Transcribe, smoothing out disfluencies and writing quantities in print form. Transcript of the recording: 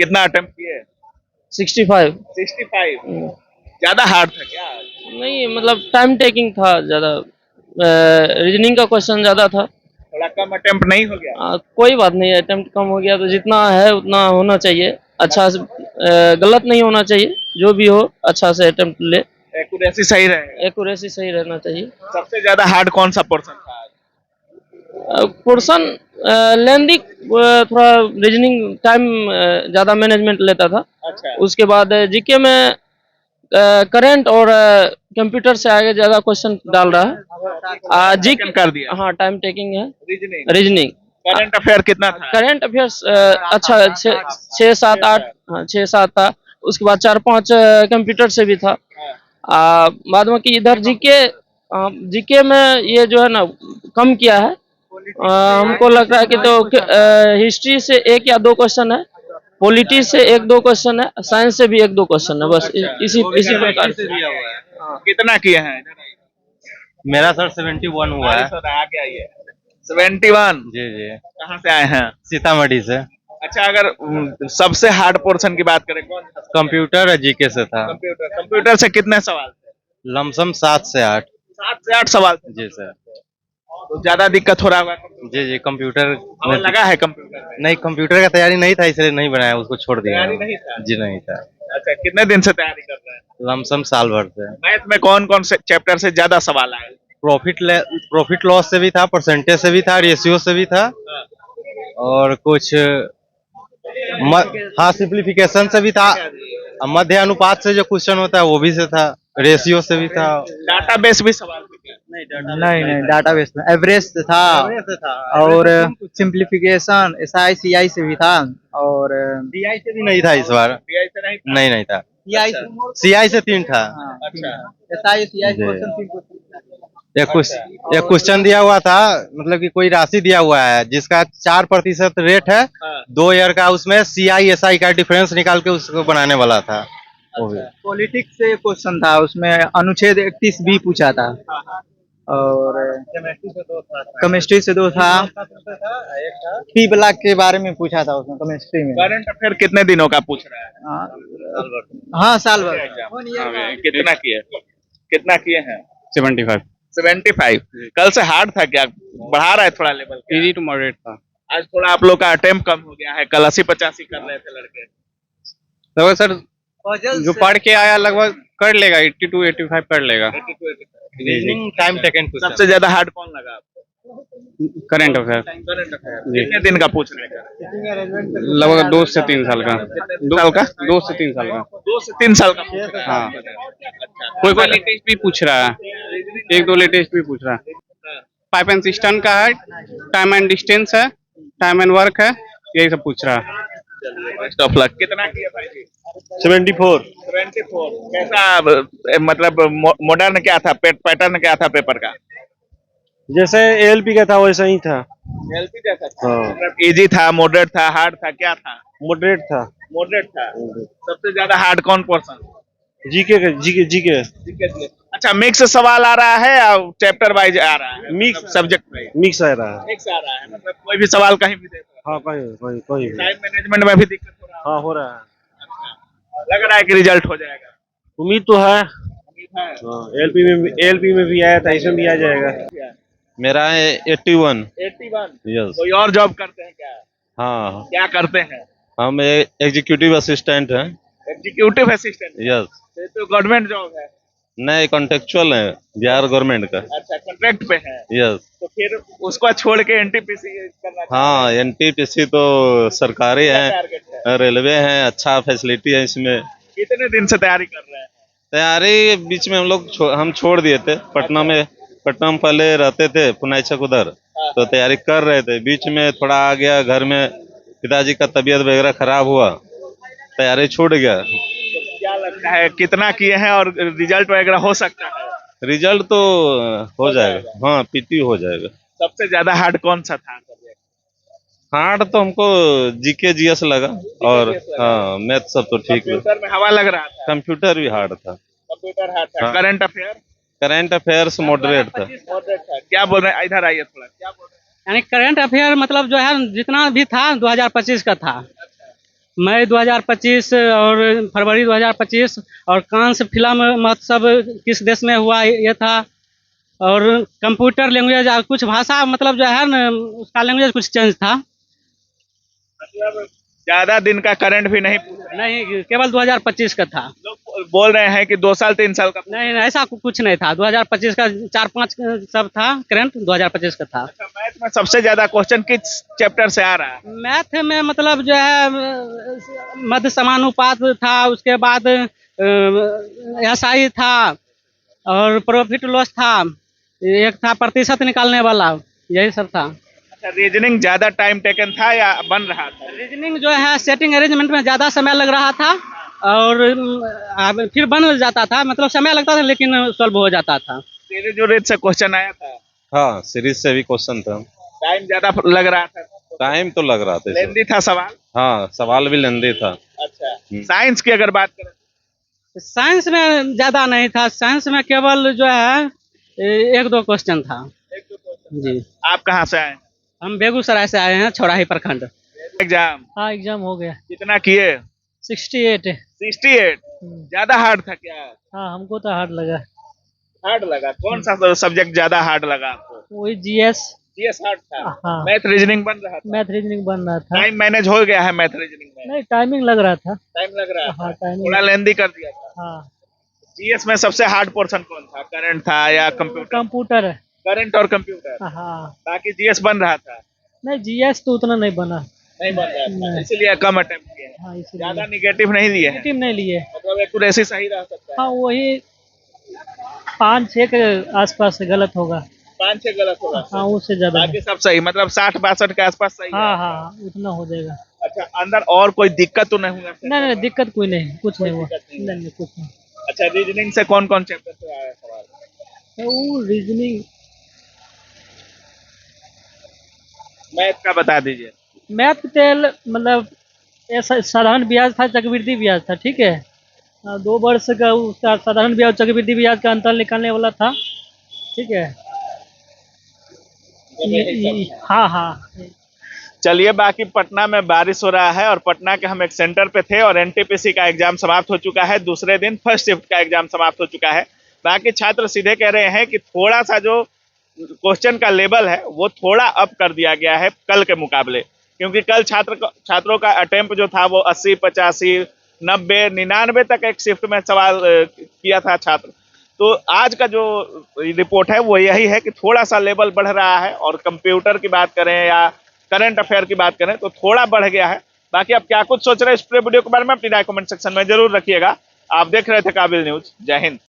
कितना अटेम्प्ट किए? 65। 65। ज्यादा हार्ड था क्या? नहीं मतलब टाइम टेकिंग था ज़्यादा, रीजनिंग का क्वेश्चन ज़्यादा था। थोड़ा कम अटेम्प्ट नहीं हो गया? कोई बात नहीं, अटेम्प्ट कम हो गया तो जितना है उतना होना चाहिए, अच्छा से गलत नहीं होना चाहिए, जो भी हो अच्छा से अटेम्प्ट ले, एक्यूरेसी सही रहेगा। एक्यूरेसी सही रहना चाहिए। सबसे ज्यादा हार्ड कौन सा पोर्शन था आज? पोर्शन लेंदी, थोड़ा रीजनिंग टाइम ज़्यादा मैनेजमेंट लेता था। अच्छा। उसके बाद जीके में करंट और कंप्यूटर से आगे ज़्यादा क्वेश्चन डाल रहा है। जीके कर दिया। हाँ, टाइम टेकिंग है। रीजनिंग। रीजनिंग करंट अफेयर कितना था? करंट अफेयर्स अच्छा 6 7 8, हाँ 6 7 था। उसके बाद 4 5 कंप्यूटर से भी था। बाद में कि इधर जीके में ये जो है ना कम किया है। हमको लग रहा है कि तो हिस्ट्री से 1 या 2 क्वेश्चन है, पॉलिटी से 1 2 क्वेश्चन है, साइंस से भी 1 2 क्वेश्चन है, बस इसी प्रकार से। कितना किए हैं? मेरा सर 71 हुआ है। आगे आइए। 71। जी जी। कहाँ से आए हैं? सीतामढ़ी से। अच्छा, अगर सबसे हार्ड पोर्शन की बात करें कौन सा? कंप्यूटर और जीके से था। कंप्यूटर से कितने सवाल थे? लमसम 7 से 8। 7 से 8 सवाल थे। जी सर। तो ज्यादा दिक्कत हो रहा होगा? जी जी। कंप्यूटर में लगा है कंप्यूटर में? नहीं, कंप्यूटर का तैयारी नहीं था इसलिए नहीं बनाया, उसको छोड़ दिया। तैयारी नहीं था? जी नहीं था। अच्छा, कितने दिन से तैयारी कर रहे हैं? लमसम साल भर से। मैथ में कौन कौन से चैप्टर से ज्यादा सवाल आए? प्रॉफिट लॉस से भी था, परसेंटेज से भी था, रेशियो से भी था, और कुछ हाँ सिंप्लीफिकेशन से भी था, मध्य अनुपात से जो क्वेश्चन होता है वो भी से था, रेशियो से भी था। डाटाबेस भी सवाल थे क्या? नहीं डाटाबेस में एवरेज था, और सिंप्लीफिकेशन एसआई सीआई से भी था, और डीआई से भी नहीं था इस बार। DI से नहीं था? नहीं था। सीआई सीआई से 3 था। अच्छा। एसआई सीआई जी। क्वेश्चन। एक क्वेश्चन दिया हुआ था, मतलब कि कोई राशि दिया हुआ है जिसका 4% रेट है, 2 ईयर का, उसमें सीआई एसआई का डिफरेंस निकाल के उसको बनाने वाला था। वो भी पॉलिटिक्स से क्वेश्चन था, उसमें अनुच्छेद 31 भी पूछा था, और केमिस्ट्री से 2 था, पी ब्लॉक के बारे में पूछा था उसमें केमिस्ट्री में। करंट अफेयर कितने दिनों का पूछ रहा है? हाँ साल भर। कितना किए हैं? 75। 75। कल से हार्ड था क्या? बढ़ा रहा है थोड़ा लेवल? इजी टू मॉडरेट था। आज थोड़ा आप लोग का अटेम्प्ट कम हो गया है, कल 80-85 कर रहे थे लड़के। लगभग सर जो पढ़ के आया लगभग कर लेगा, 82 85 कर लेगा। Time taken question. सबसे ज्यादा हार्ड कौन लगा आपको? करंट अफेयर कितने दिन का पूछ रहे हैं? लगभग 2 से 3 साल का। 2 से 3 साल का। 2 से 3 साल का पूछ रहे हैं। हाँ, कोई लेटेस्ट भी पूछ रहा है, 1 2 लेटेस्ट भी पूछ रहा है। पाइप एंड सिस्टम का है, टाइम एंड डिस्टेंस है, टाइम एंड वर्क है, यही सब पूछ रहा है। Best of luck. कितना किया भाई जी? 74। 74। कैसा मतलब मॉडर्न क्या था, पैटर्न क्या था पेपर का? जैसे एएलपी का था वैसा ही था। एलपी जैसा था? मतलब इजी था, मॉडरेट था, हार्ड था, क्या था? मॉडरेट था। मॉडरेट था। सबसे ज्यादा हार्ड कौन पोर्शन? जीके। अच्छा, मिक्स सवाल आ रहा है या चैप्टर वाइज आ रहा है? मिक्स सब्जेक्ट वाइज मिक्स आ रहा है। मिक्स आ रहा है, मतलब कोई भी सवाल कहीं भी दे सकते हाँ कोई हैं। टाइम मैनेजमेंट में भी दिक्कत हो रहा है? हाँ हो रहा है। लग रहा है कि रिजल्ट हो जाएगा? उम्मीद तो है। उम्मीद है। एलपी में भी आया था, इसमें भी आ जाएगा। मेरा है 81। 81। यस। कोई और जॉब करते हैं क्या? हाँ, क्या करते हैं? हम एग्जीक्यूटिव असिस्टेंट हैं। Executive assistant? यस। तो गवर्नमेंट जॉब है? नहीं, कॉन्ट्रेक्चुअल है, बिहार गवर्नमेंट का। अच्छा, कॉन्ट्रैक्ट पे है? यस। तो फिर उसको छोड़ के एनटीपीसी करना? हाँ, एनटीपीसी तो सरकारी है, टारगेट है? रेलवे है, अच्छा फैसिलिटी है इसमें। कितने दिन से तैयारी कर रहे हैं? तैयारी बीच में हम छोड़ दिए थे। पटना में पहले रहते थे, पुनाइचक उधर, तो तैयारी कर रहे थे। बीच में थोड़ा आ गया, घर में पिताजी का तबीयत वगैरह खराब हुआ, तैयारी छूट गया। तो क्या लगता है कितना किए हैं और रिजल्ट वगैरह हो सकता है? रिजल्ट तो हो जाएगा। हाँ, पीटी हो जाएगा। सबसे ज्यादा हार्ड कौन सा था? हार्ड तो हमको जीके जीएस लगा, और हाँ मैथ सब तो ठीक है। कंप्यूटर में हवा लग रहा था? कंप्यूटर भी हार्ड था। कंप्यूटर हार्ड था। हाँ। Current affair? Current affairs moderate था। मॉडरेट था। क्या बोल रहे हैं? इधर आइए थोड़ा। क्या बोल रहे हैं? यानी करंट अफेयर मतलब जो है जितना भी था 2025 का था, मई 2025 और फरवरी 2025 और कांस फिल्म महोत्सव किस देश में हुआ ये था। और कंप्यूटर लैंग्वेज कुछ भाषा मतलब जो है ना उसका लैंग्वेज कुछ चेंज था। मतलब ज्यादा दिन का करंट भी नहीं पूछ रहे हैं। नहीं, केवल 2025 का था। लोग बोल रहे हैं कि 2 साल 3 साल का। नहीं, ऐसा कुछ नहीं था। 2025 का 4-5 सब था, करंट 2025 का था। अच्छा, मैथ में सबसे ज्यादा क्वेश्चन किस चैप्टर से आ रहा है? मैथ में मतलब जो है मध्य समानुपात था, उसके बाद एसआई था और प्रॉफिट लॉस था, एक था प्रतिशत निकालने वाला, यही सब था। अच्छा, रीजनिंग ज्यादा टाइम टेकन था या बन रहा था? रीजनिंग जो है सेटिंग अरेंजमेंट में ज़्यादा समय लग रहा था और फिर बन जाता था, मतलब समय लगता था लेकिन सॉल्व हो जाता था। सीरीज उरीज से क्वेश्चन आया था? हाँ, सीरीज से भी क्वेश्चन था। टाइम ज्यादा लग रहा था? टाइम तो लग रहा था। लेंदी था सवाल? हाँ, सवाल भी लेंदी था। अच्छा, साइंस की अगर बात करें? साइंस में ज़्यादा नहीं था। साइंस में केवल जो है 1-2 क्वेश्चन था। 1-2 क्वेश्चन। जी। आप कहाँ से आए? हम बेगूसराय से आए हैं, छौराही प्रखंड। एग्जाम हाँ एग्जाम हो गया। कितना किए? 68। 68? ज्यादा हार्ड था क्या? हाँ हमको तो हार्ड लगा। हार्ड लगा? कौन सा सब्जेक्ट ज्यादा हार्ड लगा आपको? वही जीएस। जीएस हार्ड था? हाँ। मैथ रीजनिंग बन रहा था? मैथ रीजनिंग बन रहा था। टाइम मैनेज हो गया है मैथ रीजनिंग में? नहीं टाइमिंग लग रहा था। टाइम लग रहा हाँ था? टाइमिंग। थोड़ा लेंदी कर दिया था? हाँ जीएस में सबसे हार्ड पोर्शन कौन था? करंट था या कंप्यूटर? कंप्यूटर है। करंट और कंप्यूटर? हाँ बाकी जीएस बन रहा था? नहीं जीएस तो उतना नहीं बना। नहीं बन रहा था, नहीं। इसीलिए कम अटेम्प्ट किए हैं। हाँ इसीलिए ज्यादा निगेटिव नहीं दिए हैं? टीम नहीं लिए। मतलब एक्यूरेसी सही रह सकता है? हाँ वही 5-6 के आसपास गलत होगा। 5-6 गलत होगा? हाँ उससे ज्यादा नहीं। बाकी सब सही, मतलब 60-62 के आसपास सही है? हाँ हाँ उतना हो जाएगा। अच्छा, अंदर और कोई दिक्कत तो नहीं हुआ? नहीं नहीं दिक्कत कोई नहीं, कुछ नहीं हुआ। दिक्कत नहीं है। नहीं कुछ नहीं। अच्छा, रीजनिंग से कौन कौन चैप्टर से आया सवाल? तो वो रीजनिंग मैथ का बता दीजिए। मैथ तेल मतलब ऐसा साधारण ब्याज था, चक्रवृद्धि ब्याज था, ठीक है। 2 वर्ष का उसका साधारण ब्याज चक्रवृद्धि ब्याज का अंतर निकालने वाला था, ठीक है। हाँ हाँ। चलिए, बाकी पटना में बारिश हो रहा है और पटना के हम एक सेंटर पे थे और एनटीपीसी का एग्जाम समाप्त हो चुका है। दूसरे दिन फर्स्ट शिफ्ट का एग्जाम समाप्त हो चुका है। बाकी छात्र सीधे कह रहे हैं कि थोड़ा सा जो क्वेश्चन का लेवल है वो थोड़ा अप कर दिया गया है कल के मुकाबले, क्योंकि कल छात्रों का अटेम्प्ट जो था वो 80, 85, 90, 99 तक एक शिफ्ट में सवाल किया था छात्र। तो आज का जो रिपोर्ट है वो यही है कि थोड़ा सा लेवल बढ़ रहा है, और कंप्यूटर की बात करें या करंट अफेयर की बात करें तो थोड़ा बढ़ गया है। बाकी आप क्या कुछ सोच रहे हैं इस पूरे वीडियो के बारे में अपनी राय कमेंट सेक्शन में जरूर रखिएगा। आप देख रहे थे काबिल न्यूज। जय हिंद।